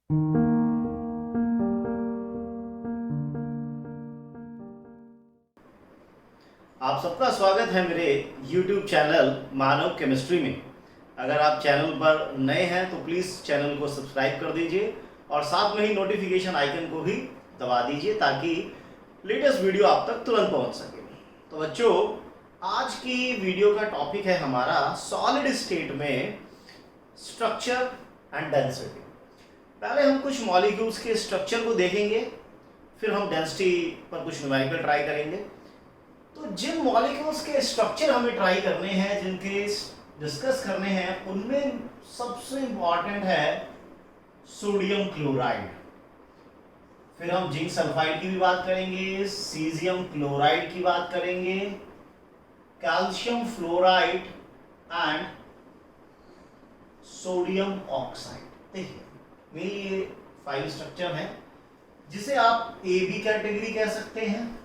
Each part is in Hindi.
आप सबका स्वागत है मेरे YouTube चैनल मानव केमिस्ट्री में। अगर आप चैनल पर नए हैं तो प्लीज़ चैनल को सब्सक्राइब कर दीजिए और साथ में ही नोटिफिकेशन आइकन को भी दबा दीजिए ताकि लेटेस्ट वीडियो आप तक तुरंत पहुंच सके। तो बच्चों, आज की वीडियो का टॉपिक है हमारा सॉलिड स्टेट में स्ट्रक्चर एंड डेंसिटी। पहले हम कुछ मॉलिक्यूल्स के स्ट्रक्चर को देखेंगे, फिर हम डेंसिटी पर कुछ न्यूमेरिकल ट्राई करेंगे। तो जिन मॉलिक्यूल्स के स्ट्रक्चर हमें ट्राई करने हैं, जिनके डिस्कस करने हैं, उनमें सबसे इंपॉर्टेंट है सोडियम क्लोराइड। फिर हम जिंक सल्फाइड की भी बात करेंगे, सीजियम क्लोराइड की बात करेंगे, calcium fluoride and sodium oxide. देखिए, मेनली ये 5 स्ट्रक्चर हैं जिसे आप ए बी कैटेगरी कह सकते हैं,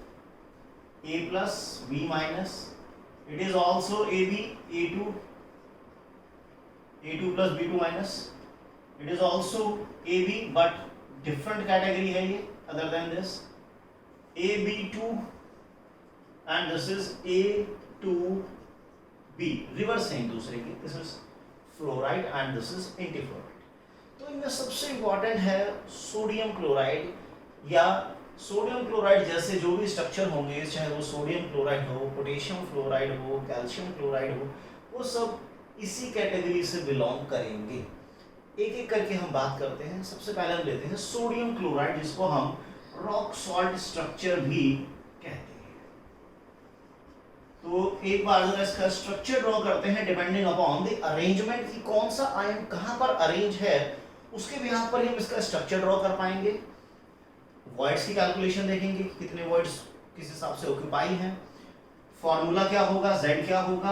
A plus B minus. It is also AB, A2 plus B2 minus. It is also AB, but different category है ये other than this. AB2 and this is A2B. Reverse है एक दूसरे की. This is fluoride and this is antifluoride. तो इनमें सबसे इम्पोर्टेंट है सोडियम क्लोराइड या सोडियम क्लोराइड जैसे जो भी स्ट्रक्चर होंगे, चाहे वो सोडियम क्लोराइड हो, पोटेशियम फ्लोराइड हो, कैल्शियम क्लोराइड हो, वो सब इसी कैटेगरी से बिलोंग करेंगे। एक एक करके हम बात करते हैं। सबसे पहले हम लेते हैं सोडियम क्लोराइड, जिसको हम रॉक सॉल्ट स्ट्रक्चर भी कहते हैं। तो एक बार जरा इसका स्ट्रक्चर ड्रॉ करते हैं डिपेंडिंग अपॉन द अरेंजमेंट की कौन सा आयन कहां पर अरेंज है, उसके बिहाफ पर हम इसका स्ट्रक्चर ड्रॉ कर पाएंगे। वॉइड्स की कैलकुलेशन देखेंगे, कितने वॉइड्स किस हिसाब से ऑक्यूपाई हैं, फॉर्मूला क्या होगा, Z क्या होगा।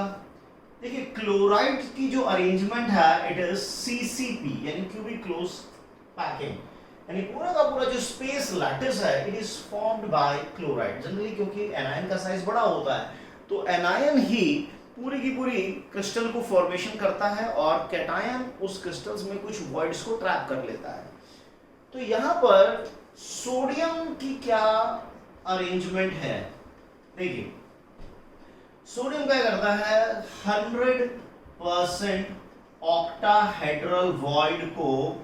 देखिए, क्लोराइड की जो अरेंजमेंट है इट इज CCP यानी क्यूबिक क्लोज पैकिंग, यानी पूरा का पूरा जो स्पेस लैटिस है it is formed by chloride. Generally क्योंकि एनायन का साइज बड़ा होता है तो एनायन ही पूरी की पूरी क्रिस्टल को फॉर्मेशन करता है और कैटायन उस क्रिस्टल्स में कुछ वॉइड्स को ट्रैप कर लेता है। तो यहाँ पर सोडियम की क्या अरेंजमेंट है, देखिए सोडियम क्या करता है, 100% ऑक्टाहेड्रल वॉइड को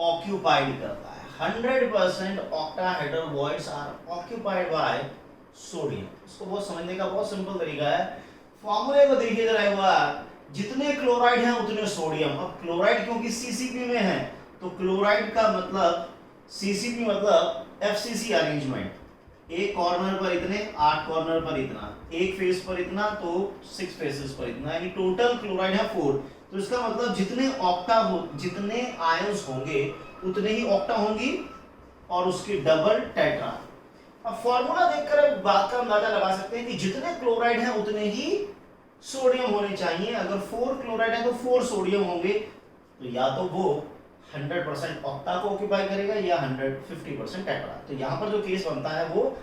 ऑक्यूपाइड करता है। 100% octahedral voids are occupied by sodium. इसको बहुत समझने का बहुत सिंपल तरीका है, फॉर्मूले को देखिए जरा एक बार, जितने क्लोराइड हैं उतने सोडियम। अब क्लोराइड क्योंकि CCP में है तो क्लोराइड का मतलब CCP मतलब FCC अरेंजमेंट। एक कॉर्नर पर इतने, 8 कॉर्नर पर इतना, एक फेस पर इतना तो 6 फेसेस पर इतना, यानी टोटल क्लोराइड है 4। तो इसका मतलब जितने ऑक्टा हो, जितने आयंस होंगे उतने ही ऑक्टा होंगी और उसकी डबल टेट्रा। अब फॉर्मूला देखकर एक बात का अंदाजा लगा सकते हैं कि जितने क्लोराइड हैं उतने ही सोडियम होने चाहिए। अगर 4 क्लोराइड है तो 4 सोडियम होंगे, तो या तो वो 100% ऑक्टा को ऑक्यूपाई करेगा या 150% टेट्रा। तो यहाँ पर जो केस बनता है वो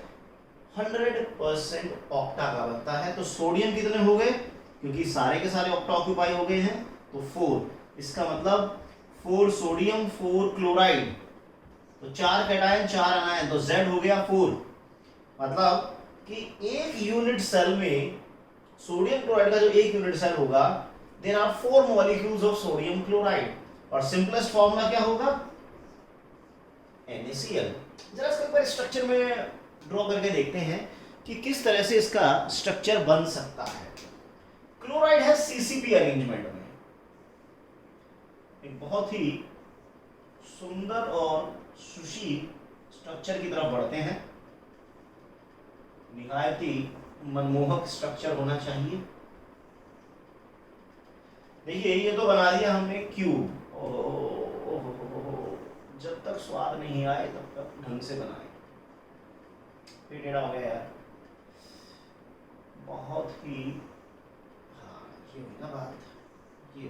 100% ऑक्टा का बनता है। तो सोडियम कितने हो गए, क्योंकि सारे के सारे ऑक्टा ऑक्यूपाई हो गए हैं तो 4। इसका मतलब 4 सोडियम 4 क्लोराइड, तो 4 कैटायन 4 अनायन, तो Z हो गया 4। मतलब कि एक यूनिट सेल में सोडियम क्लोराइड का जो एक यूनिट सेल होगा, there are 4 molecules of sodium chloride और सिंपलेस्ट फॉर्मूला क्या होगा, NaCl। जरा इसको एक बार स्ट्रक्चर में ड्रॉ करके देखते हैं कि किस तरह से इसका स्ट्रक्चर बन सकता है। क्लोराइड है CCP अरेंजमेंट में, एक बहुत ही सुंदर और सुशील स्ट्रक्चर की तरफ बढ़ते हैं। निहायत ही मनमोहक स्ट्रक्चर होना चाहिए। देखिए, ये तो बना दिया हमने क्यूब। जब तक स्वाद नहीं आए तब तक ढंग से बनाए। फिर टेढ़ा हो गया यार, बहुत ही। हाँ, ये हुई ना बात, ये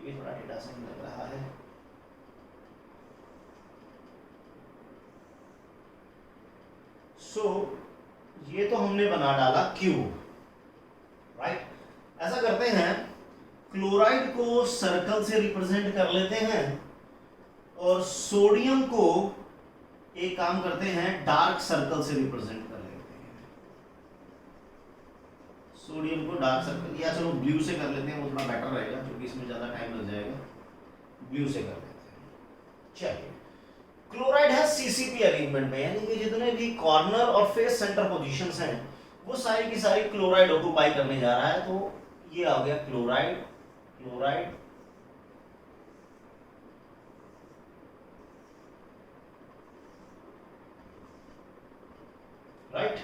भी थोड़ा टेढ़ा सा लग रहा है। ये तो हमने बना डाला क्यूब, राइट। ऐसा करते हैं, क्लोराइड को सर्कल से रिप्रेजेंट कर लेते हैं और सोडियम को एक काम करते हैं, डार्क सर्कल से रिप्रेजेंट कर लेते हैं। सोडियम को डार्क सर्कल, या चलो ब्लू से कर लेते हैं, वो थोड़ा बेटर रहेगा क्योंकि इसमें ज्यादा टाइम लग जाएगा। ब्लू से कर लेते हैं। चलिए, क्लोराइड है सीसीपी अरेंजमेंट में, यानी कि जितने भी कॉर्नर और फेस सेंटर पोजीशंस हैं वो सारी की सारी क्लोराइड ऑक्युपाई करने जा रहा है। तो ये आ गया क्लोराइड, क्लोराइड राइट।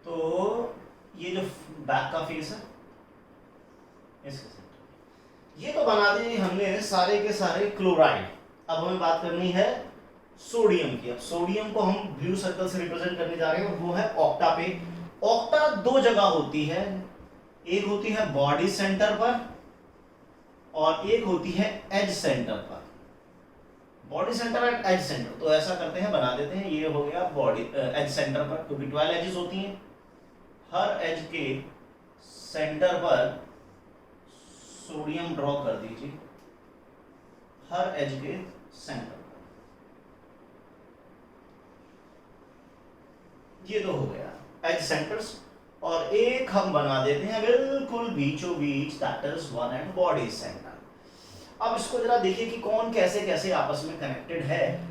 तो ये जो बैक का फेस है इसके सेंटर, ये तो बना दिए हमने सारे के सारे क्लोराइड। अब हमें बात करनी है सोडियम की। अब सोडियम को हम ब्लू सर्कल से रिप्रेजेंट करने जा रहे हैं, वो है ऑक्टा पे। ऑक्टा दो जगह होती है, एक होती है बॉडी सेंटर पर और एक होती है एज सेंटर पर। Body centre and edge centre, तो ऐसा करते हैं, बना देते हैं, ये हो गया बॉडी एज सेंटर पर, क्योंकि 12 एजेस होती हैं। हर एज के सेंटर पर सोडियम ड्रॉ कर दीजिए, हर एज के सेंटर पर। ये तो हो गया एज सेंटर्स। और एक हम बना देते हैं बिल्कुल बीचों बीच, that is one and body centre. अब इसको जरा देखिए कि कौन कैसे कैसे आपस में कनेक्टेड है।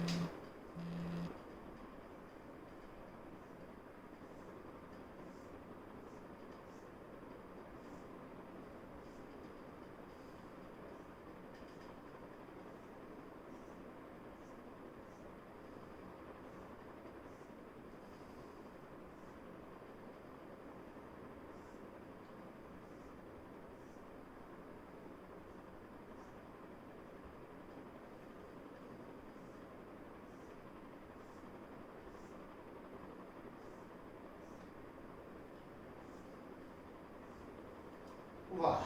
वाह,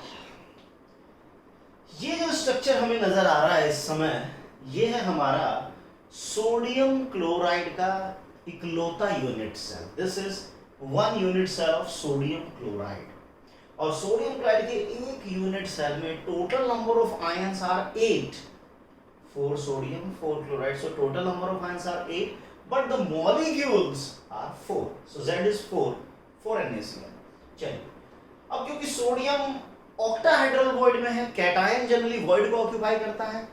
ये जो स्ट्रक्चर हमें नजर आ रहा है इस समय, ये है हमारा सोडियम क्लोराइड का इकलौता unit cell. This is one unit cell of sodium chloride. और सोडियम क्लोराइड के एक यूनिट सेल में total number of ions are 8। 4 sodium, 4 chloride, so total number of ions are 8, but the molecules are 4. So Z is 4 for NaCl. चलिए, अब क्योंकि सोडियम ऑक्टाहेड्रल वॉइड में है, कैटायन जनरली वॉइड को ऑक्यूपाई करता है,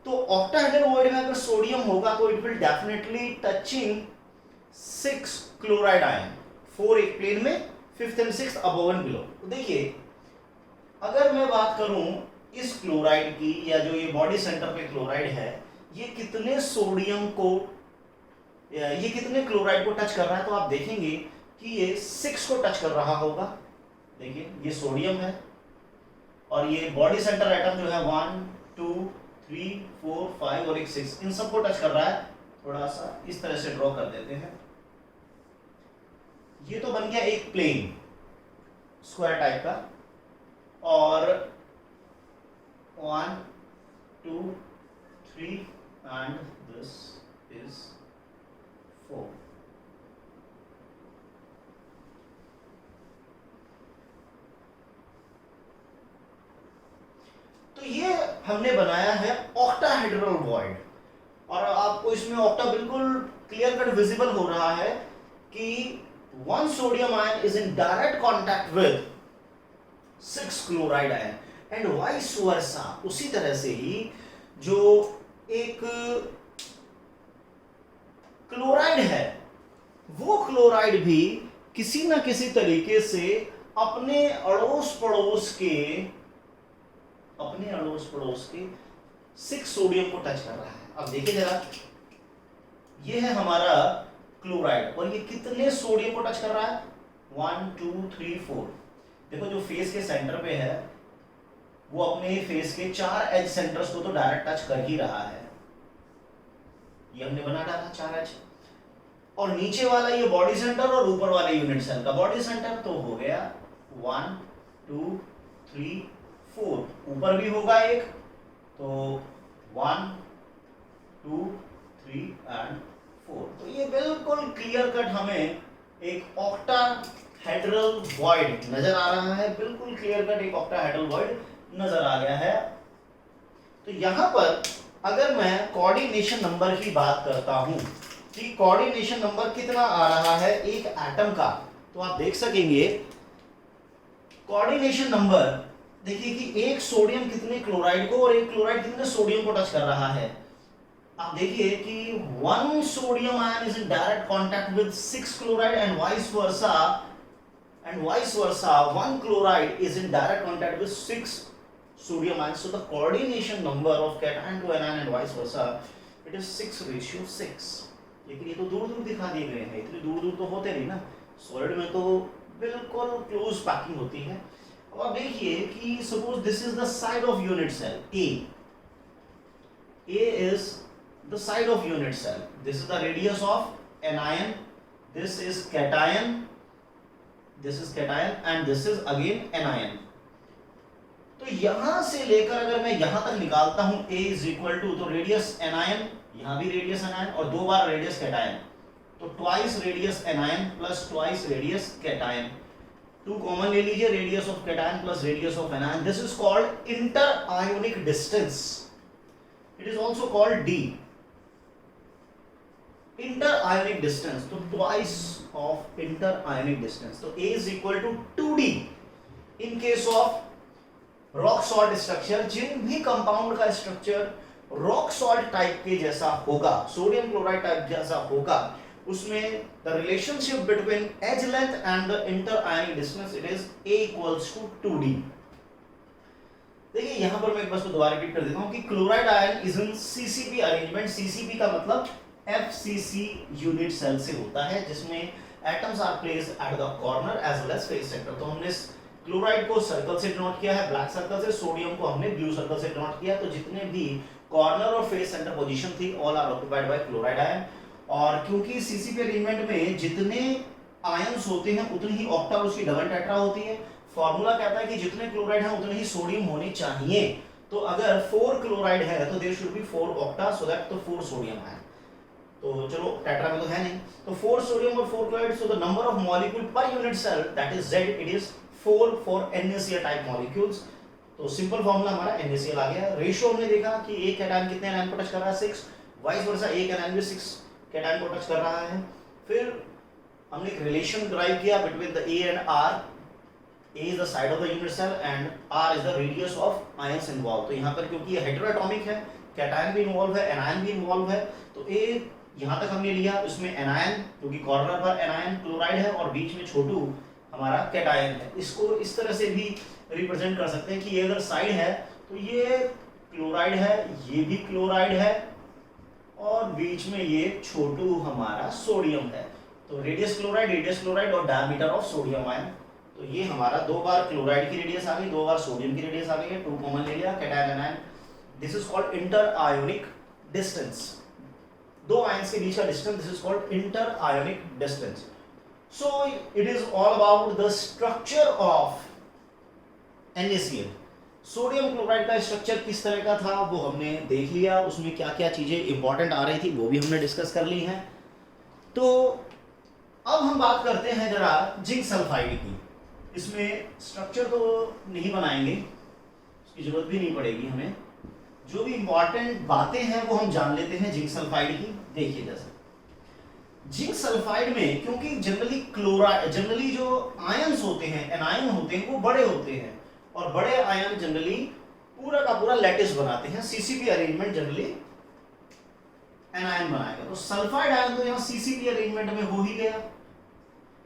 तो ऑक्टाहेड्रल वॉइड में अगर सोडियम होगा तो it will definitely touching 6 chloride ion, 4 एक प्लेन में, 5th and 6th above and below. तो देखिए, अगर मैं बात करूं इस क्लोराइड की, या जो ये बॉडी सेंटर पे क्लोराइड है, ये कितने सोडियम को, ये कितने क्लोराइड को टच कर रहा है, तो आप देखेंगे कि ये 6 को टच कर रहा होगा। देखिए, ये सोडियम है और ये बॉडी सेंटर एटम जो है 1 2 3 4 5 और एक 6, इन सबको टच कर रहा है। थोड़ा सा इस तरह से ड्रॉ कर देते हैं। ये तो बन गया एक प्लेन स्क्वायर टाइप का, और 1 2 3 and this is 4. तो ये हमने बनाया है ऑक्टाहेड्रल वॉइड, और आपको इसमें ऑक्टा बिल्कुल क्लियर कट विजिबल हो रहा है कि 1 sodium ion is in direct contact with 6 chloride ion, and vice versa. उसी तरह से ही जो एक क्लोराइड है, वो क्लोराइड भी किसी ना किसी तरीके से अपने अड़ोस पड़ोस के 6 सोडियम को टच कर रहा है। अब देखिए जरा, ये है हमारा क्लोराइड, और ये कितने सोडियम को टच कर रहा है, 1 2 3 4। देखो, जो फेस के सेंटर पे है वो अपने फेस के 4 एज सेंटर्स को तो डायरेक्ट टच कर ही रहा है, ये हमने बना डाला 4 एज। और नीचे वाला ये बॉडी सेंटर, और ऊपर वाले यूनिट सेल का बॉडी सेंटर, तो हो गया 1 2 3 4। ऊपर भी होगा एक, तो 1 2 3 and क्लियर कट हमें एक ऑक्टाहेड्रल वॉइड नजर आ रहा है, बिल्कुल क्लियर कट एक ऑक्टाहेड्रल वॉइड नजर आ गया है। तो यहां पर अगर मैं कोऑर्डिनेशन नंबर की बात करता हूं कि कोऑर्डिनेशन नंबर कितना आ रहा है एक एटम का, तो आप देख सकेंगे कोऑर्डिनेशन नंबर, देखिए कि एक सोडियम कितने क्लोराइड को और एक क्लोराइड कितने सोडियम को टच कर रहा है। आप देखिए कि 1 sodium ion is in direct contact with 6 chloride and vice versa 1 chloride is in direct contact with 6 sodium ions. So the coordination number of cation to anion and vice versa, it is 6:6. लेकिन ये तो दूर दूर दिखा दिए गए हैं, इतनी दूर दूर तो होते नहीं ना, सॉलिड में तो बिल्कुल क्लोज पैकिंग होती है। अब आप देखिए कि suppose this is the side of unit cell A is the side of unit cell, this is the radius of anion, this is cation, and this is again anion। तो यहां से लेकर अगर मैं यहां तक निकालता हूं A इज इक्वल टू, तो रेडियस एनायन, यहां भी रेडियस एनायन और 2 बार रेडियस कैटायन, तो twice radius anion plus twice radius cation, 2 common ले लीजिए, radius of cation plus radius of anion, this is called inter ionic distance, it is also called D, inter ionic distance, तो twice of inter ionic distance, तो A is equal to 2D। In case of rock salt structure, जिन भी कंपाउंड का स्ट्रक्चर रॉक सॉल्ट टाइप के जैसा होगा, सोडियम क्लोराइड टाइप जैसा होगा, उसमें the relationship between edge length and the inter ionic distance, it is A equals to 2D। देखिए यहां पर मैं एक बार को दोबारा रिपीट कर देता हूं कि chloride ion is in CCP arrangement, CCP का मतलब FCC यूनिट सेल से होता है, जिसमें atoms are placed at the corner as well as face centre. तो हमने क्लोराइड को सर्कल से डिनोट किया है, ब्लैक सर्कल से, सोडियम को हमने ब्लू सर्कल से डिनोट किया, तो जितने भी कॉर्नर और फेस सेंटर पोजीशन थी all are occupied by chloride ion. और क्योंकि CCP अरेंजमेंट में जितने आयंस होते हैं उतनी ही ऑक्टा और उसकी डबल टेट्रा होती है, फार्मूला कहता है कि जितने क्लोराइड हैं उतने ही सोडियम होने चाहिए, तो अगर 4 क्लोराइड है तो there should be 4 octa, so that तो 4 सोडियम आयन, तो चलो टेट्रा में तो है नहीं, तो 4 सोडियम और 4 chloride, so the number of molecule per unit cell that is Z, it is 4 for NaCl type molecules. तो सिंपल फार्मूला हमारा NaCl आ गया। रेशियो हमने देखा कि एक कैटायन कितने आयन को टच कर रहा है, 6, वाइस वर्सा एक कैटायन भी 6 कैटायन को टच कर रहा है। फिर हमने एक रिलेशन ड्राइव किया between the A and R, A is the side of the unit cell and R is the radius of ions involved। तो यहाँ पर क्योंकि ये हेटेरोएटॉमिक है, कैटायन भी इन्वॉल्व है, एनायन भी इन्वॉल्व है, तो A यहाँ तक हमने लिया, उसमें एनायन क्योंकि कॉर्नर पर एनायन क्लोराइड है और बीच में छोटू हमारा कैटायन है। इसको इस तरह से भी रिप्रेजेंट कर सकते हैं कि ये अगर साइड है तो ये क्लोराइड है, ये भी क्लोराइड है और बीच में ये छोटू हमारा सोडियम है। तो रेडियस क्लोराइड और डायमीटर ऑफ सोडियम आयन, तो ये हमारा 2 बार क्लोराइड की रेडियस आ गई, 2 बार सोडियम की रेडियस आ गई है, 2 कॉमन ले लिया, cation anion, this is called inter ionic distance. 2 ions के बीच का distance, this is called inter ionic distance. So it is all about the structure of NaCl। Sodium chloride का स्ट्रक्चर किस तरह का था वो हमने देख लिया, उसमें क्या क्या चीजें इंपॉर्टेंट आ रही थी वो भी हमने डिस्कस कर ली हैं। तो अब हम बात करते हैं जरा जिंक सल्फाइड की। इसमें स्ट्रक्चर तो नहीं बनाएंगे, उसकी जरूरत भी नहीं पड़ेगी हमें, जो भी इंपॉर्टेंट बातें हैं वो हम जान लेते हैं जिंक सल्फाइड की। देखिए जैसे जिंक सल्फाइड में क्योंकि जनरली जो आयंस होते हैं, एनायन होते हैं, वो बड़े होते हैं और बड़े आयन जनरली पूरा का पूरा लैटिस बनाते हैं। CCP अरेंजमेंट जनरली एनायन बनाएगा, तो सल्फाइड आयन तो यहाँ CCP अरेंजमेंट में हो ही गया।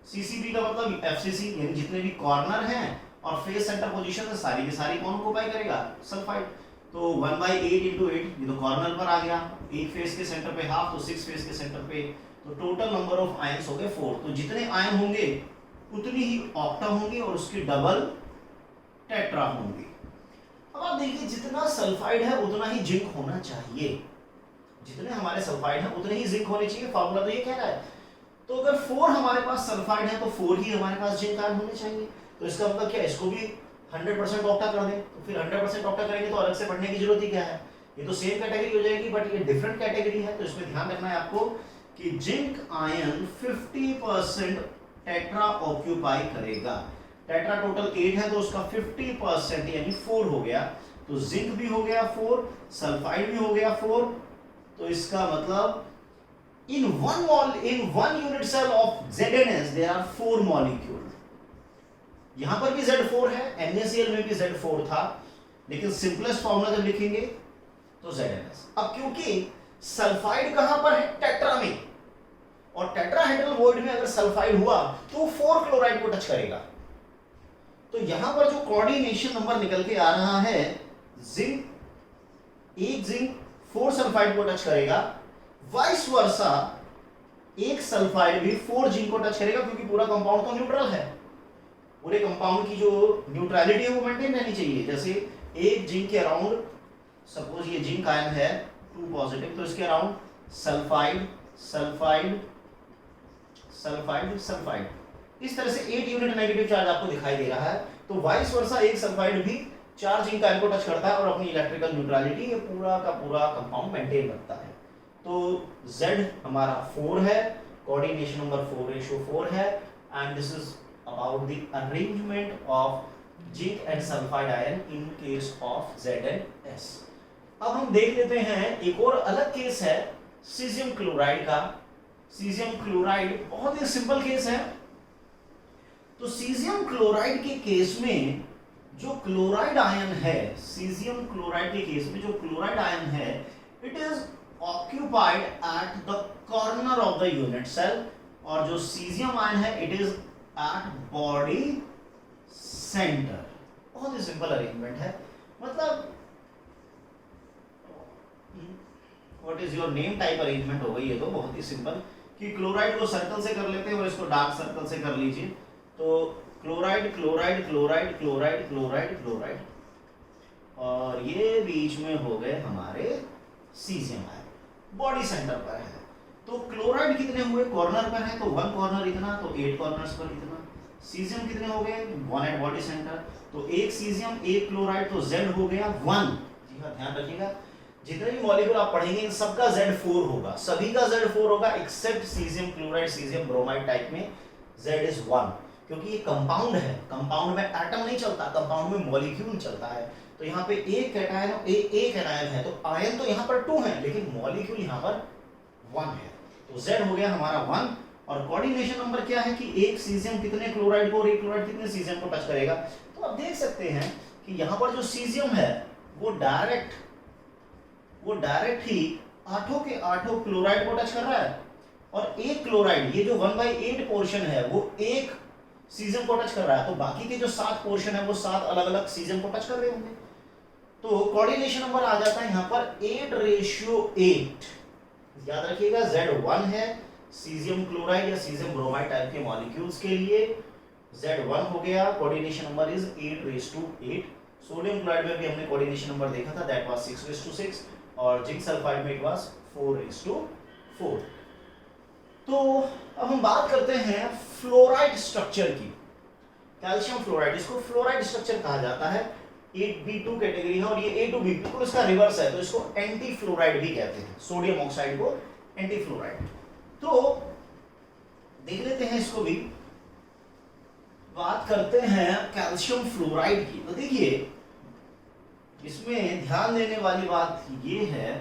CCP का मतलब FCC, यानी जितने भी कॉर्नर हैं और फेस सेंटर पोजीशन है सारी की सारी कौन ऑक्युपाई करेगा, सल्फाइड। तो 1/8 × 8 ये तो कॉर्नर पर आ गया, एक फेस के सेंटर पे हाफ, तो 6 फेस के सेंटर पे, तो टोटल नंबर ऑफ आयंस हो गए 4। तो जितने आयन होंगे उतनी ही ऑक्टा होंगी और उसकी डबल टेट्रा होंगी। अब आप देखिए जितना सल्फाइड है उतना ही जिंक होना चाहिए, जितने हमारे सल्फाइड है उतने ही जिंक होने चाहिए, फार्मूला तो ये कह रहा है। तो अगर 4 हमारे पास सल्फाइड है तो 4 ही हमारे पास जिंक आयन होने चाहिए। तो इसका मतलब क्या, इसको भी 100% ऑक्टा कर दें, तो फिर 100% ऑक्टा करेंगे तो अलग से पढ़ने की जरूरत ही क्या है, ये तो सेम कैटेगरी हो जाएगी, बट ये डिफरेंट कैटेगरी है। तो इसमें ध्यान रखना है आपको कि जिंक आयन 50% टेट्रा ऑक्यूपाई करेगा। टेट्रा टोटल 8 है तो उसका 50% यानी 4 हो गया, तो जिंक भी हो गया 4, सल्फाइड भी हो गया 4, तो इसका मतलब in one unit cell of ZnS there are 4 molecule। यहां पर भी Z4 है, NaCl में भी Z4 था, लेकिन सिंपलेस्ट फॉर्मूला जब लिखेंगे तो ZnS। अब क्योंकि सल्फाइड कहां पर है, टेट्रा में, और टेट्राहेड्रल वॉइड में अगर सल्फाइड हुआ तो 4 क्लोराइड को टच करेगा, तो यहां पर जो कोऑर्डिनेशन नंबर निकल के आ रहा है, एक जिंक 4 सल्फाइड को टच करेगा, वाइस वर्सा एक सल्फाइड भी 4 जिंक को टच करेगा, क्योंकि पूरा कंपाउंड तो न्यूट्रल है, पूरे कंपाउंड की जो न्यूट्रलिटी है वो मेंटेन रहनी चाहिए। जैसे एक जिंक के अराउंड, सपोज ये जिंक आयन है 2 पॉजिटिव, तो इसके around sulphide sulphide sulphide sulphide, इस तरह से 8 यूनिट नेगेटिव चार्ज आपको दिखाई दे रहा है। तो वाइस वर्सा एक सल्फाइड भी 4 जिंक आयन को टच करता है और अपनी इलेक्ट्रिकल न्यूट्रलिटी ये पूरा का पूरा कंपाउंड मेंटेन रखता है। तो Z हमारा 4 है, कोऑर्डिनेशन नंबर 4:4 है, and this is about the arrangement of zinc and sulphide ion in case of ZnS। अब हम देख लेते हैं एक और अलग केस है सीजियम क्लोराइड का। सीजियम क्लोराइड बहुत ही सिंपल केस है। तो सीजियम क्लोराइड के केस में जो क्लोराइड आयन है, सीजियम क्लोराइड के केस में जो क्लोराइड आयन है, it is occupied at the corner of the unit cell, और जो सीजियम आयन है it is at body center। बहुत ही सिंपल अरेंजमेंट है, मतलब what is your name type arrangement हो गई है। तो बहुत ही सिंपल कि क्लोराइड को सर्कल से कर लेते हैं और इसको डार्क सर्कल से कर लीजिए। तो chloride chloride chloride chloride chloride chloride, और ये बीच में हो गए हमारे सीजियम आयन, बॉडी सेंटर पर है। तो क्लोराइड कितने हुए, कॉर्नर पर है तो 1 कॉर्नर इतना, तो 8 कॉर्नर्स पर इतना। सीजियम कितने हो गए, 1 एट बॉडी सेंटर, तो एक सीजियम एक क्लोराइड, तो Z हो गया 1। जी हाँ, ध्यान रखिएगा जितने भी मॉलिक्यूल आप पढ़ेंगे इन सबका Z4 होगा, सभी का Z4 होगा except caesium chloride, caesium bromide type में Z इज 1, क्योंकि ये कंपाउंड है, कंपाउंड में एटम नहीं चलता, कंपाउंड में मॉलिक्यूल चलता है। तो यहाँ पे एक कैटायन और एक एनायन है, तो आयन तो यहाँ पर 2 है, लेकिन मॉलिक्यूल यहाँ पर 1 है, तो Z हो गया हमारा 1। और कोऑर्डिनेशन नंबर क्या है कि एक सीजियम कितने क्लोराइड को और एक क्लोराइड कितने सीजियम को टच करेगा। तो आप देख सकते हैं कि यहाँ पर जो सीजियम है वो डायरेक्ट ही 8 के 8 क्लोराइड को टच कर रहा है, और एक क्लोराइड, ये जो 1/8 पोर्शन है वो एक सीजियम को टच कर रहा है, तो बाकी के जो 7 पोर्शन है वो 7 अलग अलग सीजियम को टच कर रहे होंगे। तो कोऑर्डिनेशन नंबर आ जाता है यहाँ पर 8:8। याद रखिएगा Z1 है सीजियम क्लोराइड या सीजियम ब्रोमाइड टाइप के मॉलिक्यूल्स के लिए, Z1 हो गया, coordination number is 8:8। Sodium chloride में भी हमने कोऑर्डिनेशन नंबर देखा था, दैट वाज 6:6, और जिंक सल्फाइड में इट वाज 4:4। तो अब हम बात करते हैं फ्लोराइड स्ट्रक्चर की। कैल्शियम फ्लोराइड, इसको फ्लोराइड स्ट्रक्चर कहा जाता है, 8B2 कैटेगरी है, और ये A2B बिल्कुल इसका रिवर्स है, तो इसको एंटी फ्लोराइड भी कहते हैं, सोडियम ऑक्साइड को एंटी फ्लोराइड। तो देख लेते हैं इसको भी, बात करते हैं कैल्शियम फ्लोराइड की। तो देखिए इसमें ध्यान देने वाली बात ये है,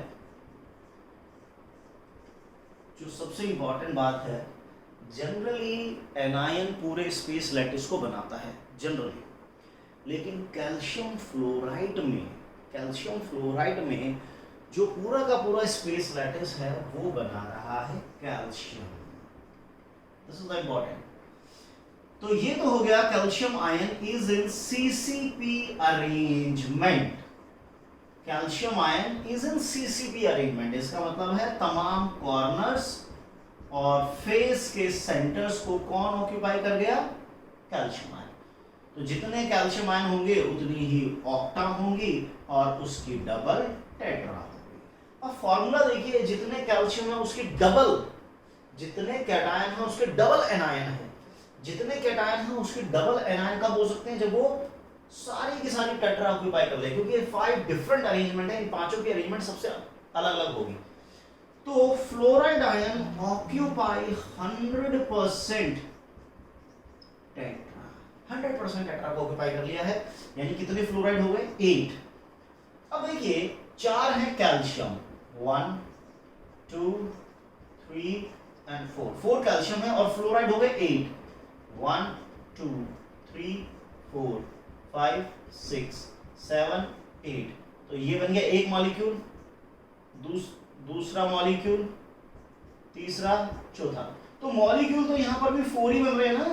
जो सबसे इंपॉर्टेंट बात है, जनरली एनायन पूरे स्पेस लैटिस को बनाता है जनरली, लेकिन कैल्शियम फ्लोराइड में जो पूरा का पूरा स्पेस लैटिस है वो बना रहा है कैल्शियम। This is important. तो ये तो हो गया calcium ion is in CCP arrangement. Calcium ion is in CCP arrangement, इसका मतलब है तमाम कॉर्नर्स और फेस के सेंटर्स को कौन ऑक्यूपाई कर गया, कैल्शियम आयन। तो जितने कैल्शियम आयन होंगे उतनी ही ऑक्टा होंगी और उसकी डबल टेट्रा होगी। अब फॉर्मूला देखिए, जितने कैल्शियम है उसकी डबल, जितने कैटायन है उसके डबल एनायन है, जितने कैटायन है उसके डबल एनायन कब हो सकते हैं, जब वो सारी की सारी टेट्रा ऑक्यूपाई कर ले, क्योंकि ये 5 डिफरेंट अरेंजमेंट है, इन पांचों की अरेंजमेंट सबसे अलग अलग होगी। तो fluoride ion occupy 100% tetra, 100% tetra को ऑक्यूपाई कर लिया है। यानी कितने फ्लोराइड हो गए? 8। अब देखिए 4 है कैल्शियम, 1 2 3 एंड 4, 4 कैल्शियम है और फ्लोराइड हो गए 8, 1 2 3 4 5 6 7 8। तो ये बन गया एक मॉलिक्यूल, दूसरा मॉलिक्यूल, तीसरा, चौथा। तो मॉलिक्यूल तो यहां पर भी 4 ही बन रहे हैं ना।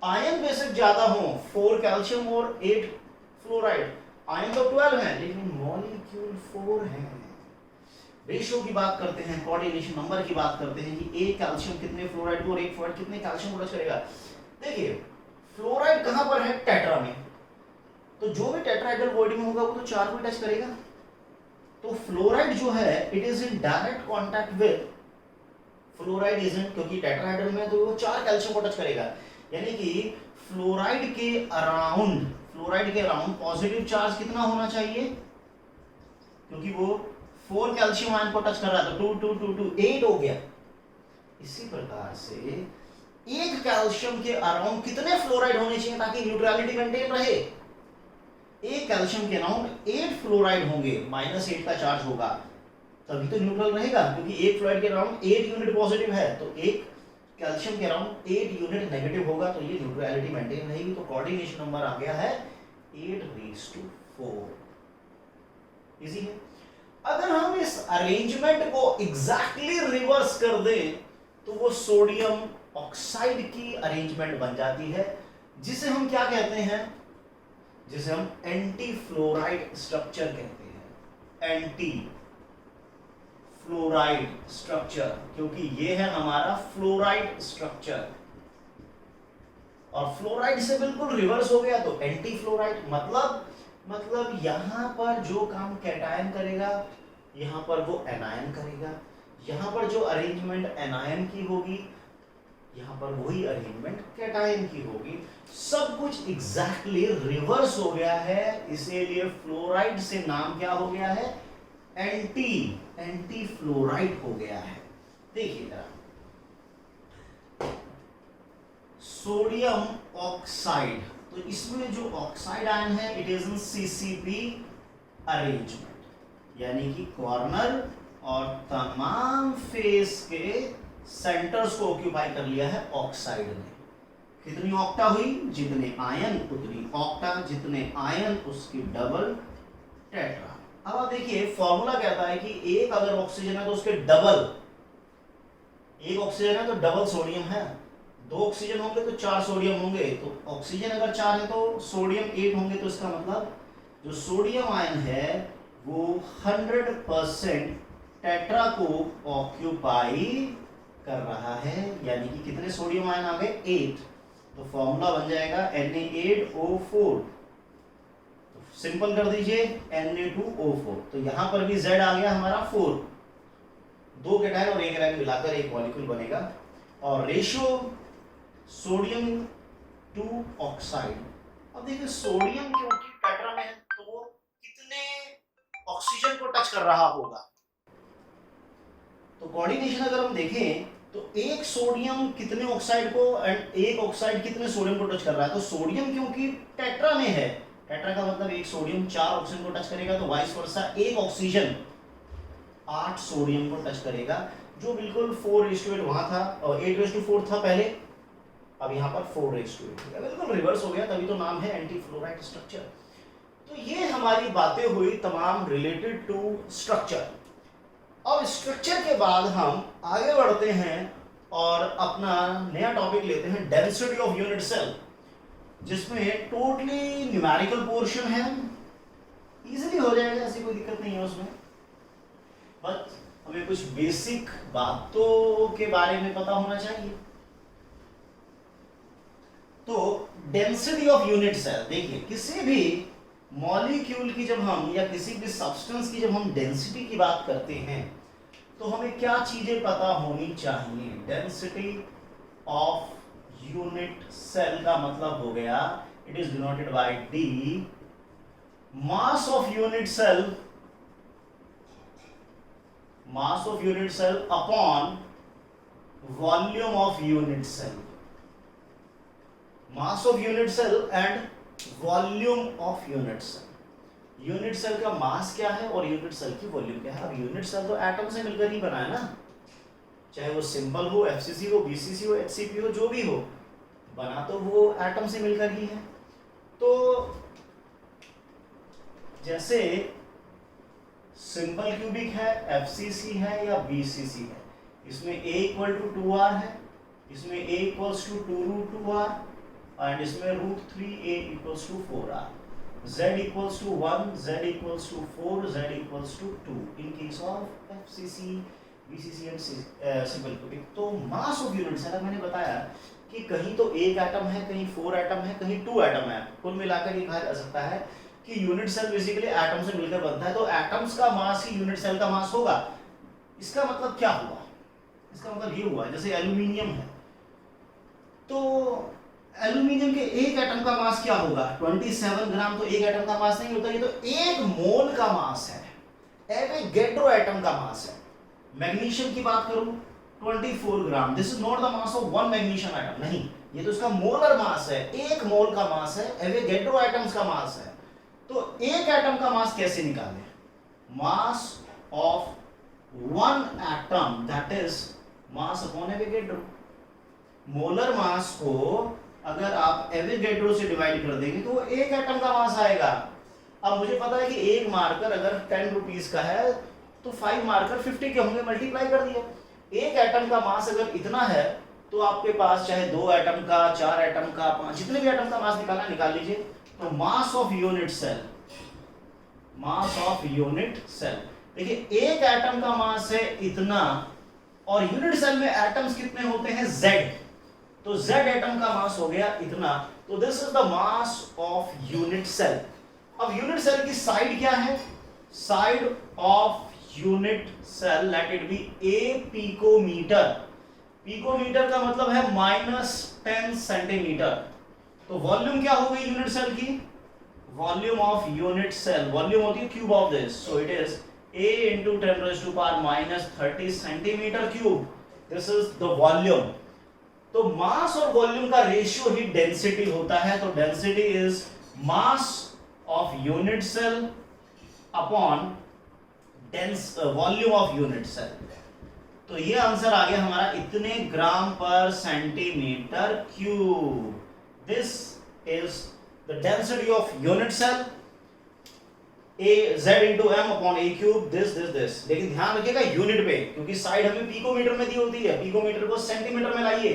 आयन बेशक ज्यादा हो, 4 कैल्शियम और 8 फ्लोराइड, आयन तो 12 है लेकिन मॉलिक्यूल 4 है। रेशियो की बात करते हैं, कोऑर्डिनेशन नंबर की बात करते हैं कि एक कैल्शियम कितने फ्लोराइड को और एक फ्लोराइड कितने कैल्शियम को टच करेगा। देखिए फ्लोराइड कहां पर है? टेट्रा में। तो जो भी टेट्राहेड्रल बॉडी में होगा वो तो 4 को टच करेगा। तो फ्लोराइड जो है it is in direct contact with fluoride is in, क्योंकि टेट्राहेड्रल में तो वो 4 कैल्शियम को टच करेगा। यानी कि फ्लोराइड के अराउंड पॉजिटिव चार्ज कितना होना चाहिए? क्योंकि वो 4 कैल्शियम आयन को टच कर रहा है तो 2 2 2 2 8 हो गया। इसी प्रकार से एक कैल्शियम के अराउंड कितने फ्लोराइड होने चाहिए ताकि न्यूट्रलिटी मेंटेन रहे? एक कैल्शियम के अराउंड 8 फ्लोराइड होंगे, -8 का चार्ज होगा, तभी तो न्यूट्रल रहेगा। क्योंकि एक फ्लोराइड के अराउंड 8 यूनिट पॉजिटिव है तो एक कैल्शियम के अराउंड 8 यूनिट नेगेटिव होगा, तो ये न्यूट्रलिटी मेंटेन रहेगी। तो कोऑर्डिनेशन नंबर आ गया है 8:4। इजी है। अगर हम इस अरेंजमेंट को एग्जैक्टली रिवर्स कर दें तो वो सोडियम ऑक्साइड की अरेंजमेंट बन जाती है, जिसे हम क्या कहते हैं? जिसे हम एंटी फ्लोराइड स्ट्रक्चर कहते हैं। एंटी फ्लोराइड स्ट्रक्चर, क्योंकि ये है हमारा फ्लोराइड स्ट्रक्चर और फ्लोराइड से बिल्कुल रिवर्स हो गया तो एंटी फ्लोराइड। मतलब यहां पर जो काम कैटायन करेगा यहां पर वो एनायन करेगा, यहां पर जो अरेंजमेंट एनायन की होगी यहां पर वही अरेंजमेंट कैटायन की होगी। सब कुछ एग्जैक्टली रिवर्स हो गया है, इसीलिए फ्लोराइड से नाम क्या हो गया है? एंटी फ्लोराइड हो गया है। देखिए जरा, सोडियम ऑक्साइड, तो इसमें जो ऑक्साइड आयन है it is in CCP arrangement, यानी कि कॉर्नर और तमाम फेस के सेंटर्स को ऑक्यूपाई कर लिया है ऑक्साइड ने। कितनी ऑक्टा हुई? जितने आयन उतनी ऑक्टा, जितने आयन उसकी डबल टेट्रा। अब आप देखिए फॉर्मूला कहता है कि एक अगर ऑक्सीजन है तो उसके डबल, एक ऑक्सीजन है तो डबल सोडियम है, 2 ऑक्सीजन होंगे तो 4 सोडियम होंगे। तो ऑक्सीजन अगर 4 है तो सोडियम 8 होंगे, तो इसका मतलब जो सोडियम आयन है वो 100% टेट्रा को ऑक्यूपाई कर रहा है। यानी कि कितने सोडियम आयन आ गए? 8। तो फॉर्मूला बन जाएगा Na8O4। तो सिंपल कर दीजिए Na2O4। तो यहां पर भी Z आ गया हमारा 4, 2 कैटायन और 1 आयन मिलाकर एक मॉलिक्यूल बनेगा। और रेशियो सोडियम टू ऑक्साइड, अब देखिए सोडियम क्योंकि टेट्रा में है तो वो कितने ऑक्सीजन को टच कर रहा होगा? तो कोऑर्डिनेशन अगर हम देखें तो एक सोडियम कितने ऑक्साइड को एंड एक ऑक्साइड कितने सोडियम को टच कर रहा है? तो सोडियम क्योंकि टेट्रा में है, टेट्रा का मतलब एक सोडियम 4 ऑक्सीजन को टच करेगा, तो वाइस वर्सा एक ऑक्सीजन 8 सोडियम को टच करेगा, जो बिल्कुल 4:8 वहां था और 8:4 था पहले, अब यहाँ पर 4:8 हो गया, बिल्कुल रिवर्स हो गया, तभी तो नाम है एंटी फ्लोराइड स्ट्रक्चर। तो ये हमारी बातें हुई तमाम रिलेटेड टू स्ट्रक्चर। अब स्ट्रक्चर के बाद हम आगे बढ़ते हैं और अपना नया टॉपिक लेते हैं डेंसिटी ऑफ यूनिट सेल, जिसमें टोटली न्यूमेरिकल पोर्शन है। इजीली हो जाएगा, ऐसी कोई दिक्कत नहीं है उसमें, बस हमें कुछ बेसिक बातों के बारे में पता होना चाहिए। तो डेंसिटी ऑफ यूनिट सेल, देखिए किसी भी मॉलिक्यूल की जब हम या किसी भी सब्सटेंस की जब हम डेंसिटी की बात करते हैं तो हमें क्या चीजें पता होनी चाहिए? डेंसिटी ऑफ यूनिट सेल का मतलब हो गया it is denoted by D, mass of unit cell mass of unit cell upon volume of unit cell, mass of unit cell and volume of unit cell. Unit cell का मास क्या है और यूनिट सेल की वॉल्यूम क्या है। अब यूनिट सेल तो एटम से मिलकर ही बना है ना, चाहे वो सिंपल हो, एफसीसी हो, बीसीसी हो, एचसीपी हो, जो भी हो, बना तो वो एटम से मिलकर ही है। तो जैसे सिंपल क्यूबिक है, एफसीसी है या बीसीसी है, इसमें a इक्वल टू 2r है, इसमें a equals to 2√2r and इसमें √3a equals to 4r, z equals to 1, z equals to 4, z equals to 2 in case of FCC, BCC and simple cubic. तो मास ऑफ यूनिट सेल मैंने बताया कि कहीं तो एक एटम है, कहीं 4 एटम है, कहीं 2 एटम है। कुल मिलाकर ये कहा जा सकता है कि यूनिट सेल बेसिकली एटम से मिलकर बनता है। तो एटम्स का मास ही यूनिट सेल का मास होगा। इसका मतलब क्या हुआ? इसका मतलब ये हुआ जैसे एल्यूमिनियम है, तो एल्यूमिनियम के एक एटम का मास क्या होगा? 27 ग्राम। तो एक एटम का मास नहीं होता, ये तो एक मोल का मास है, एवोगैड्रो एटम का मास है। मैग्नीशियम की बात करूं 24 gram, this is not the mass of one magnesium atom, नहीं, ये तो इसका मोलर मास है, एक मोल का मास है, एवोगैड्रो एटम्स का मास है। तो एक एटम का मास कैसे निकालें? मास of one atom that is mass upon Avogadro. Molar mass को अगर आप एवोगैड्रो से डिवाइड कर देंगे तो वो एक एटम का मास आएगा। अब मुझे पता है कि एक मार्कर अगर 10 रुपीज का है तो 5 मार्कर 50 के होंगे, मल्टीप्लाई कर दिया। एक एटम का मास अगर इतना है तो आपके पास चाहे 2 एटम का, 4 एटम का, 5, जितने भी एटम का मास निकालना निकाल लीजिए। तो mass of unit cell, mass of unit cell, देखिए एक एटम का मास है इतना और यूनिट सेल में एटम्स कितने होते हैं? Z। तो Z एटम का मास हो गया इतना। तो this is the mass of unit cell. अब यूनिट सेल की साइड क्या है? Side of unit cell let it be a picometre. Picometre का मतलब है -10 सेंटीमीटर। तो वॉल्यूम क्या हो गई यूनिट सेल की? Volume of unit cell, volume होती है cube of this, so it is a into 10 raised to power -30 centimetre cube. This is the volume. तो मास और वॉल्यूम का रेशियो ही डेंसिटी होता है। तो density is mass of unit cell upon volume of unit cell. तो ये आंसर आ गया हमारा इतने gram per centimetre cube. This is the density of unit cell, a z into m upon a cube, this। लेकिन ध्यान रखिएगा यूनिट पे, क्योंकि साइड हमें पिकोमीटर में दी होती है। पिकोमीटर को सेंटीमीटर में लाइए,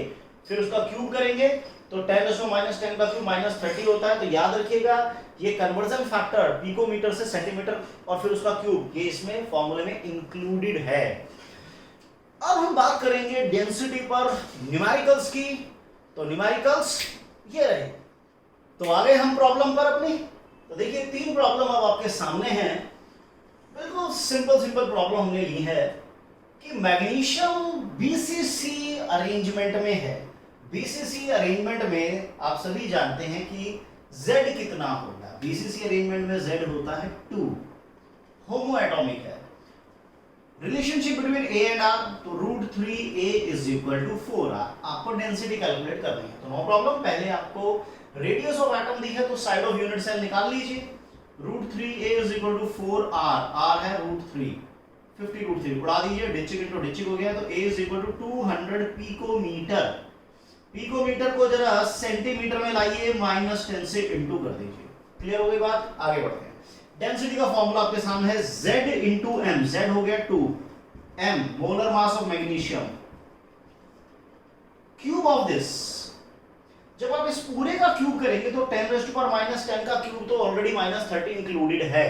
फिर उसका क्यूब करेंगे तो 10⁻10 का क्यूब -30 होता है। तो याद रखिएगा ये कन्वर्जन फैक्टर पिकोमीटर से सेंटीमीटर और फिर उसका क्यूब, ये इसमें फॉर्मूले में इंक्लूडेड है। अब हम बात करेंगे डेंसिटी पर न्यूमेरिकल्स की। तो न्यूमेरिकल्स ये रहे। तो आ गए हम प्रॉब्लम पर अपनी। तो देखिए 3 प्रॉब्लम अब आपके सामने हैं। बिल्कुल सिंपल प्रॉब्लम हमने ली है कि मैग्नीशियम बीसीसी अरेंजमेंट में है। बीसीसी अरेंजमेंट में आप सभी जानते हैं कि Z कितना होगा? बीसीसी अरेंजमेंट में Z होता है 2, होमो एटॉमिक है। Relationship between A and R, तो √3a is equal to 4r। आपको डेंसिटी कैलकुलेट करनी है, तो नो प्रॉब्लम। पहले आपको रेडियस ऑफ एटम दी है तो साइड ऑफ यूनिट सेल निकाल लीजिए। √3a is equal to 4r, r है √3, 50 √3 उड़ा दीजिए, डिजिट इनटू डिजिट हो गया। तो a is equal to 200 picometre. Picometre को जरा सेंटीमीटर में लाइए, -10 से इंटू कर दीजिए। क्लियर हो गई बात? आगे बढ़ते हैं। डेंसिटी का फॉर्मूला आपके सामने है, Z into m। Z हो गया 2, m molar mass of magnesium, cube of this. जब आप इस पूरे का क्यूब करेंगे तो 10⁻10 का क्यूब तो ऑलरेडी -30 इंक्लूडेड है।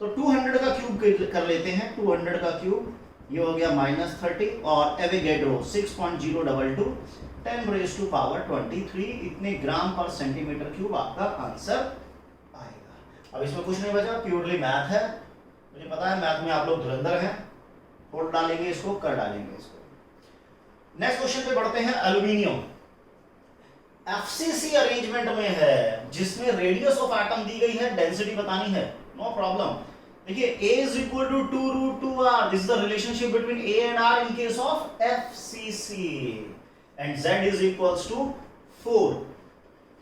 तो 200 का क्यूब कर लेते हैं। 200 का क्यूब ये हो गया -30 और एवोगैड्रो 6.022 10⁻23 इतने ग्राम पर सेंटीमीटर क्यूब आपका आंसर। अब इसमें कुछ नहीं बचा, प्योरली मैथ है। मुझे पता है मैथ में आप लोग धुरंधर हैं, फोड़ डालेंगे इसको, कर डालेंगे इसको। नेक्स्ट क्वेश्चन पे बढ़ते हैं। एल्यूमिनियम एफसीसी अरेंजमेंट में है जिसमें रेडियस ऑफ एटम दी गई है, डेंसिटी बतानी है, नो प्रॉब्लम। देखिए a is equal to 2 root 2 r. This is the relationship between a and r in case of FCC. And z is equals to 4.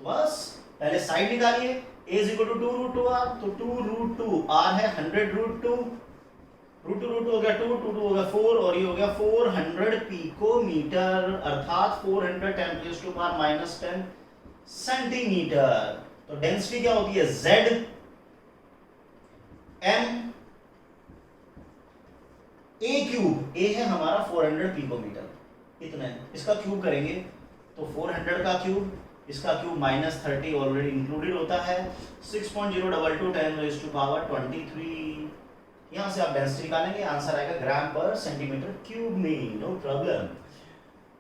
बस पहले साइड निकालिए. a is equal to 2 root 2 r. तो 2 root 2 r है 100 root 2. रूट टू हो गया 2 हो गया 4 और ये हो गया 400 पिकोमीटर अर्थात 400 10 raised to power minus 10 centimetre. तो डेंसिटी क्या होती है Z m a cube. a है हमारा 400 पिकोमीटर, इतना है. इसका क्यूब करेंगे तो 400 का क्यूब, इसका क्यूब माइनस 30 ऑलरेडी इंक्लूडेड होता है. 6.022 10 raised to power 23. यहां से आप डेंसिटी निकालेंगे, आंसर आएगा ग्राम पर सेंटीमीटर क्यूब में. No problem.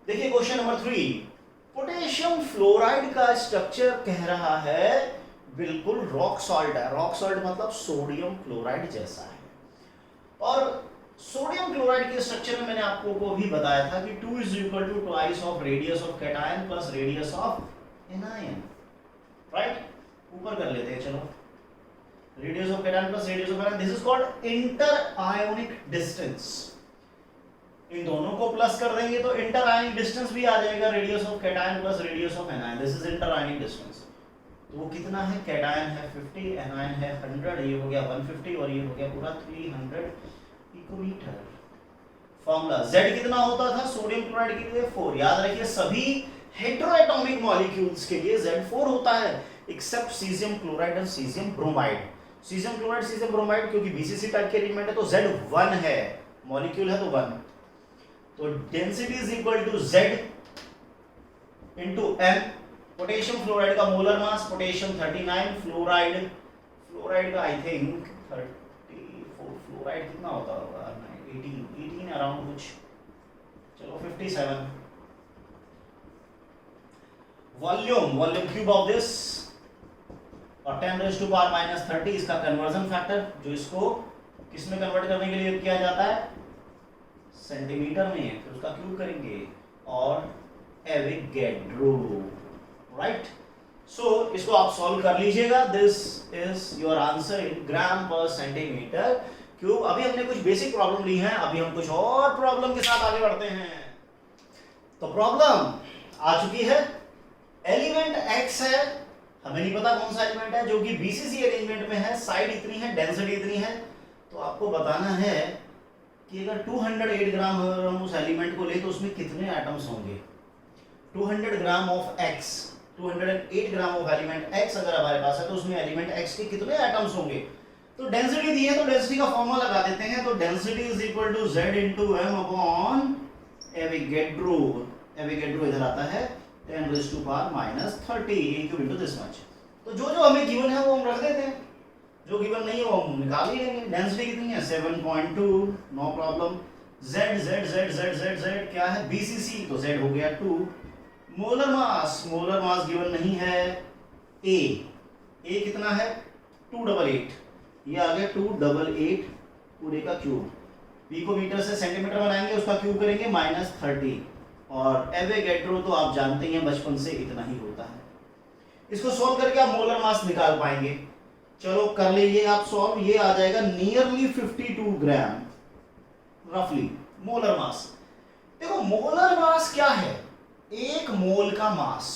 देखिए क्वेश्चन नंबर 3. पोटेशियम फ्लोराइड का स्ट्रक्चर कह रहा है बिल्कुल रॉक सॉल्ट है. रॉक सॉल्ट मतलब सोडियम क्लोराइड जैसा है. और सोडियम क्लोराइड के स्ट्रक्चर में मैंने आपको को भी बताया था कि 2 is equal to twice of radius of cation plus radius of anion. Right, ऊपर कर लेते हैं. चलो, radius of cation plus radius of anion, this is called inter-ionic distance. इन दोनों को प्लस कर देंगे तो इंटर-आयनिक डिस्टेंस भी आ जाएगा. Radius of cation plus radius of anion, this is inter ionic distance. तो वो कितना है? कैटायन है 50, एनायन है 100. ये हो गया 150 और ये हो गया पूरा 300 पिकोमीटर. फॉर्मूला Z कितना होता था सोडियम क्लोराइड के लिए? 4. याद रखिए सभी हेटेरोएटॉमिक मॉलिक्यूल्स के लिए Z 4 होता है एक्सेप्ट सीजियम क्लोराइड और caesium bromide. Caesium chloride caesium bromide क्योंकि BCC टाइप के एलिमेंट है तो Z 1 है, मॉलिक्यूल है तो 1. तो density is equal to Z into M. Potassium fluoride का मोलर मास पोटेशियम 39, फ्लोराइड का आई थिंक 34. फ्लोराइड कितना होता होगा? 18 अराउंड कुछ. चलो 57. वॉल्यूम क्यूब ऑफ दिस और 10 raised to power minus 30 इसका कन्वर्जन फैक्टर, जो इसको किस में कन्वर्ट करने के लिए किया जाता है? सेंटीमीटर में. फिर उसका क्यूब करेंगे और एवोगैड्रो. राइट, सो इसको आप सॉल्व कर लीजिएगा. This is your answer in gram per centimetre cube. अभी हमने कुछ बेसिक प्रॉब्लम ली है, अभी हम कुछ और प्रॉब्लम के साथ आगे बढ़ते हैं. तो प्रॉब्लम आ चुकी है. एलिमेंट x है, हमें नहीं पता कौन सा एलिमेंट है, जो कि BCC अरेंजमेंट में है. साइड इतनी है, डेंसिटी इतनी है. तो आपको बताना है कि अगर 208 ग्राम हम उस एलिमेंट को ले तो उसमें कितने एटम्स होंगे. 200 gram of x, 208 gram of element x अगर हमारे पास है तो उसमें एलिमेंट x के कितने एटम्स होंगे. तो डेंसिटी दी है तो डेंसिटी का फॉर्मूला लगा देते हैं. तो density is equal to Z into m upon Avogadro. Avogadro इधर आता है 10 raised to power minus 30 cube into this much. तो जो हमें गिवन है वो हम रख देते हैं, जो गिवन नहीं है वो हम निकाल ही लेंगे. डेंसिटी कितनी है? 7.2. No problem. Z क्या है? BCC, तो Z हो गया 2. मोलर मास गिवन नहीं है. A कितना है? 288. ये आ गया 288 पूरे का क्यूब. पिकोमीटर से सेंटीमीटर बनाएंगे, उसका क्यूब करेंगे माइनस 30. और एवोगैड्रो तो आप जानते हैं बचपन से इतना ही होता है. इसको सॉल्व करके आप मोलर मास निकाल पाएंगे. चलो कर लीजिए आप सॉल्व. ये आ जाएगा नियरली 52 ग्राम रफली मोलर मास. देखो मोलर मास क्या है? एक मोल का मास.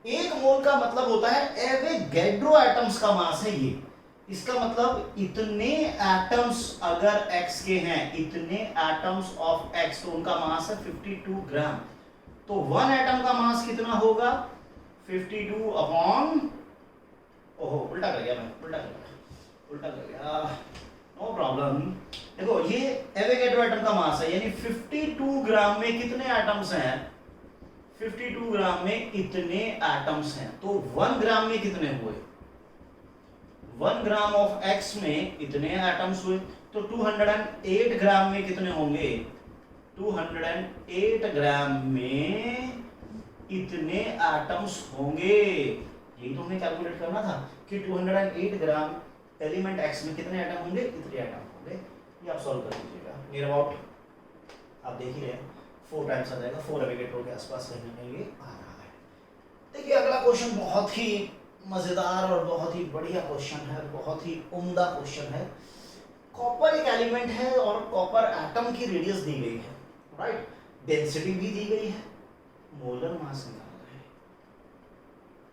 एक मोल का मतलब होता है एवोगैड्रो एटम्स का मास है ये. इसका मतलब इतने एटम्स अगर x के हैं, इतने एटम्स ऑफ x, तो उनका मास है 52 ग्राम. तो 1 एटम का मास कितना होगा? 52 अपॉन, ओहो उल्टा कर गया. No problem. देखो ये एवोगैड्रो एटम का मास है, यानी 52 ग्राम में कितने एटम्स हैं? 52 ग्राम में इतने एटम्स हैं. तो 1 ग्राम में कितने हुए? 1 ग्राम ऑफ x में इतने एटम्स हुए. तो 208 ग्राम में कितने होंगे? 208 ग्राम में इतने एटम्स होंगे. यही तो हमें कैलकुलेट करना था कि 208 ग्राम एलिमेंट x में कितने एटम होंगे? इतने एटम होंगे. ये आप सॉल्व कर लीजिएगा. नियर अबाउट आप देख ही रहे हैं 4 टाइम्स आ जाएगा. 4 एवोगैड्रो के आसपास रहने में ये आ रहा है. देखिए अगला क्वेश्चन बहुत ही मजेदार और बहुत ही बढ़िया क्वेश्चन है, बहुत ही उम्दा क्वेश्चन है. कॉपर एक एलिमेंट है और कॉपर एटम की रेडियस दी गई है, राइट, डेंसिटी भी दी गई है, मोलर मास निकालना है,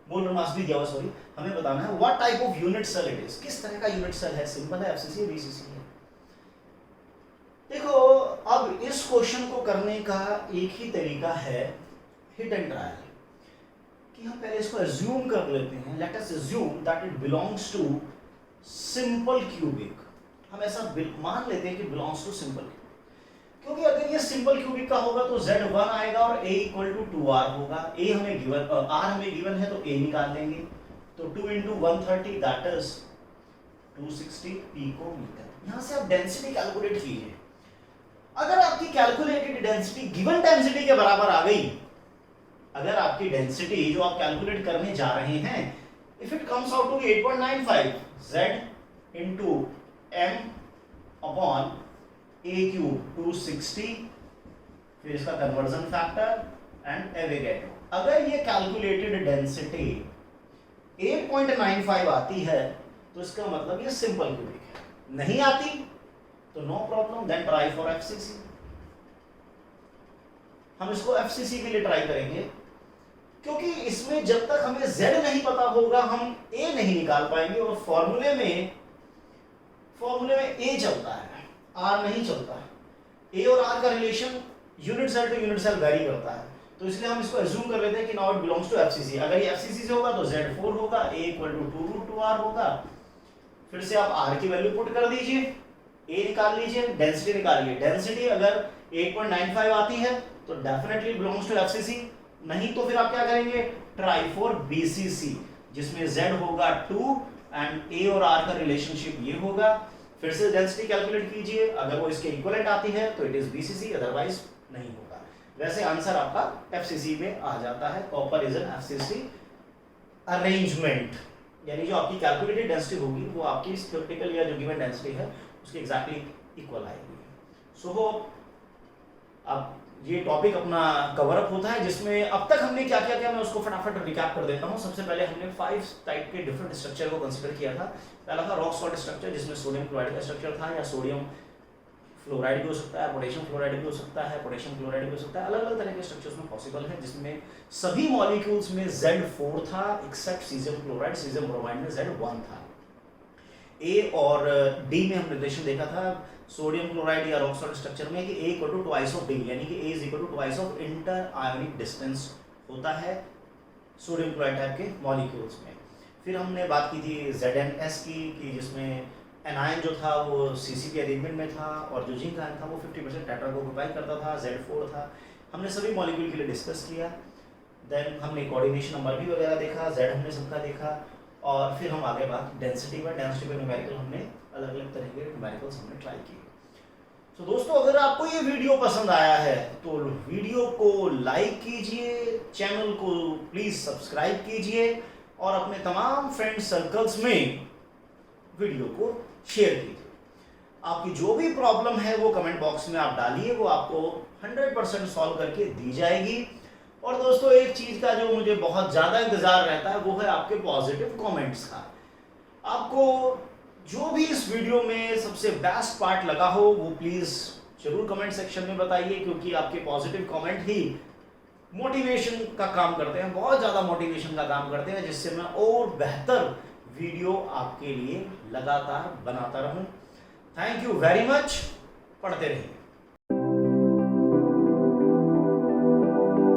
मोलर मास भी दिया हुआ, सॉरी, हमें बताना है what type of unit cell it is, किस तरह का यूनिट सेल है, सिंपल है, एफसीसी है, बीसीसी है। देखो अब इस क्वेश्चन को करने का एक ही तरीका है हिट एंड ट्रायल, कि हम पहले इसको अज्यूम कर लेते हैं, let us assume that it belongs to simple cubic, हम ऐसा मान लेते हैं कि बिलोंग्स टू सिंपल, क्योंकि अगर ये सिंपल क्यूबिक का होगा तो Z1 आएगा और A इक्वल टू 2R होगा, A हमें गिवन, R हमें गिवन है तो A निकाल लेंगे, तो 2 into 130 दैट इज 260 पिकोमीटर। यहाँ से आप डेंसिटी कैलकुलेट कीजिए, अगर आपकी कैलकुलेटेड डेंसिटी गिवन डेंसिटी के बराबर आ गई, अगर आपकी डेंसिटी जो आप कैलकुलेट करने जा रहे हैं, if it comes out to 8.95 Z into M upon A cube 260, फिर इसका कन्वर्जन फैक्टर एंड एवेगेड्रो, अगर ये कैलकुलेटेड डेंसिटी 8.95 आती है तो इसका मतलब ये सिंपल क्यूबिक है, नहीं आती तो no problem, then try for FCC. हम इसको एफसीसी के लिए ट्राई करेंगे, क्योंकि इसमें जब तक हमें Z नहीं पता होगा हम A नहीं निकाल पाएंगे, और फॉर्मूले में A चलता है, R नहीं चलता। A और R का relation unit cell to unit cell vary करता है, तो इसलिए हम इसको अज्यूम कर लेते हैं कि now it belongs to FCC. अगर ये एफसीसी से होगा तो Z4 होगा, A इक्वल टू 2√2R होगा, फिर से आप R की वैल्यू पुट कर दीजिए, A निकाल लीजिए, डेंसिटी निकालिए, डेंसिटी अगर 8.95 आती है तो डेफिनेटली बिलोंग्स टू एफसीसी, नहीं तो फिर आप क्या करेंगे, ट्राई फॉर बीसीसी, जिसमें Z होगा 2 एंड A और R का रिलेशनशिप ये होगा, फिर से डेंसिटी कैलकुलेट कीजिए, अगर वो इसके इक्विवेलेंट आती है तो इट इज बीसीसी, अदरवाइज नहीं होगा। वैसे आंसर आपका एफसीसी में आ जाता है, copper is an FCC arrangement, यानी जो आपकी कैलकुलेटेड डेंसिटी होगी वो आपकी थ्योरेटिकल या जो गिवन डेंसिटी है उसके एग्जैक्टली इक्वल आएगी। सो अब ये टॉपिक अपना कवर अप होता है, जिसमें अब तक हमने क्या क्या किया मैं उसको फटाफट रिकैप कर देता हूँ। सबसे पहले हमने 5 टाइप के डिफरेंट स्ट्रक्चर को कंसीडर किया था। पहला था रॉक सॉल्ट स्ट्रक्चर, जिसमें सोडियम क्लोराइड का स्ट्रक्चर था, या सोडियम फ्लोराइड भी हो सकता है, पोटेशियम फ्लोराइड भी हो सकता है, पोटेशियम क्लोराइड भी हो सकता है, अलग अलग तरह के स्ट्रक्चर्स में पॉसिबल है, जिसमें सभी मॉलिक्यूल्स में Z4 था except caesium chloride, caesium bromide में Z1 था। A और D में हम रिलेशन देखा था सोडियम क्लोराइड या रॉक सॉल्ट स्ट्रक्चर में कि A equal to twice of D, यानी कि A is equal to twice of inter ionic distance होता है सोडियम क्लोराइड टाइप के मॉलिक्यूल्स में। फिर हमने बात की थी ZnS की, कि जिसमें एनायन जो था वो CCP अरेंजमेंट में था, और जो जिंक आयन था वो 50% टेट्रा को ऑक्युपाई करता था, Z4 था। हमने सभी मॉलिक्यूल के लिए डिस्कस किया। देन हमने कोऑर्डिनेशन नंबर भी वगैरह देखा, Z हमने सबका देखा, और फिर हम आगे बात डेंसिटी पर न्यूमेरिकल हमने अलग अलग तरह के न्यूमेरिकल्स हमने ट्राई किए। तो दोस्तों अगर आपको ये वीडियो पसंद आया है तो वीडियो को लाइक कीजिए, चैनल को प्लीज सब्सक्राइब कीजिए, और अपने तमाम फ्रेंड सर्कल्स में वीडियो को शेयर कीजिए। आपकी जो भी प्रॉब्लम है वो कमेंट बॉक्स में आप डालिए, वो आपको 100% सॉल्व करके दी जाएगी। और दोस्तों एक चीज का जो मुझे बहुत ज्यादा इंतजार रहता है वो है आपके पॉजिटिव कमेंट्स का। आपको जो भी इस वीडियो में सबसे बेस्ट पार्ट लगा हो वो प्लीज जरूर कमेंट सेक्शन में बताइए, क्योंकि आपके पॉजिटिव कमेंट ही मोटिवेशन का काम करते हैं, बहुत ज्यादा मोटिवेशन का काम करते हैं, जिससे मैं और बेहतर वीडियो आपके लिए लगातार बनाता रहूं। थैंक यू वेरी मच, पढ़ते रहिए।